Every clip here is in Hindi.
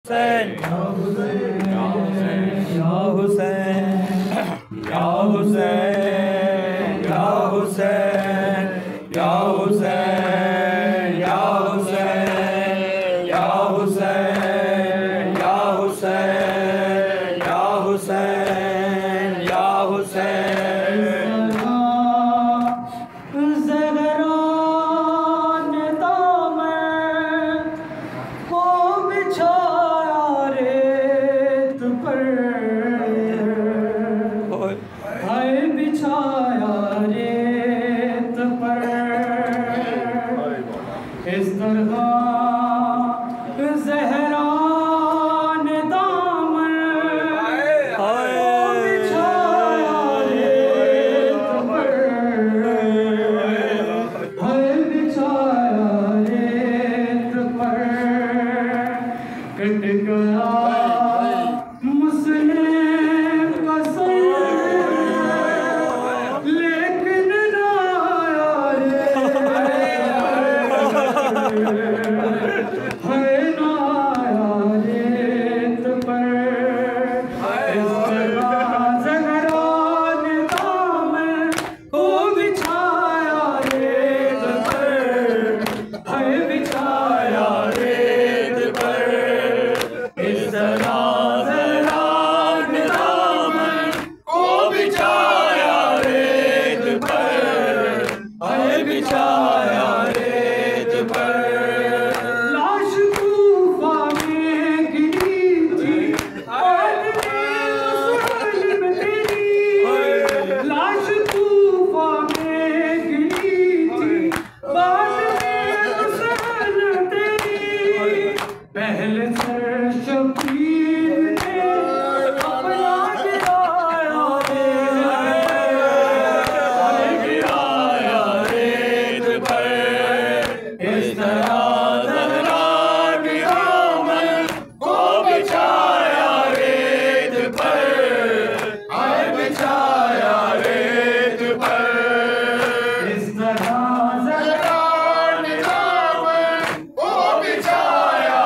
हुसैन या हुसैन या हुसैन या हुसैन या हुसैन या हुसैन या हुसैन या हुसैन या हुसैन या हुसैन या हुसैन इस तरह ज़हरा ने दामन बिछाया रेत पर, बिछाया रेत पर, कट गया मुस्लिम का सर, लेकिन ना पहले सर शबीर ने अपना गिराया रेत पर, इस तरह ज़हरा की दामन को बिछाया रेत पर, बिछाया रेत पर, इस तरह ज़हरा की दामन को बिछाया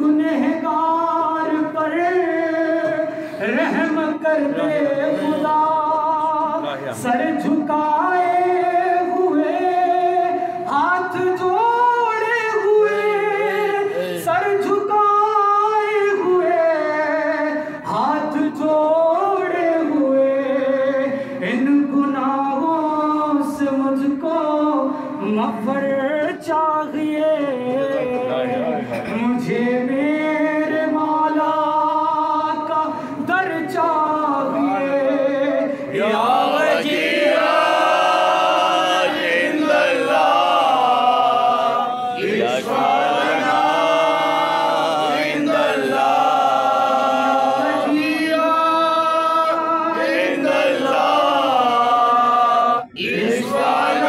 गुनहगार पर रहम कर दे खुदा। सर झुकाए हुए हाथ जोड़े हुए, सर झुकाए हुए हाथ जोड़े हुए, इन गुनाहों से मुझको मग़फ़िरत चाहिए। मुझे मेरे मौला का दर चाहिए। या वजीहा इंदल्लाह इश्फ़ाना इंदल्लाह, इंदल्लाह इश्फ़ाना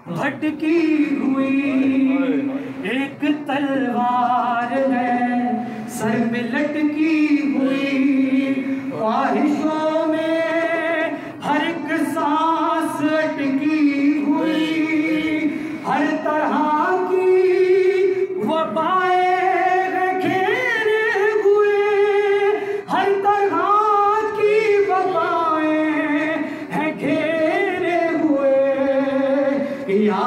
भटकी हुई एक तलवार है सर पे लटकी हुई, ख्वाहिशों में हर एक सांस अटकी हुई, हर तरह की वबाएं घेरे हुए, हर तरह की वबाएं हैं घेरे हुए। या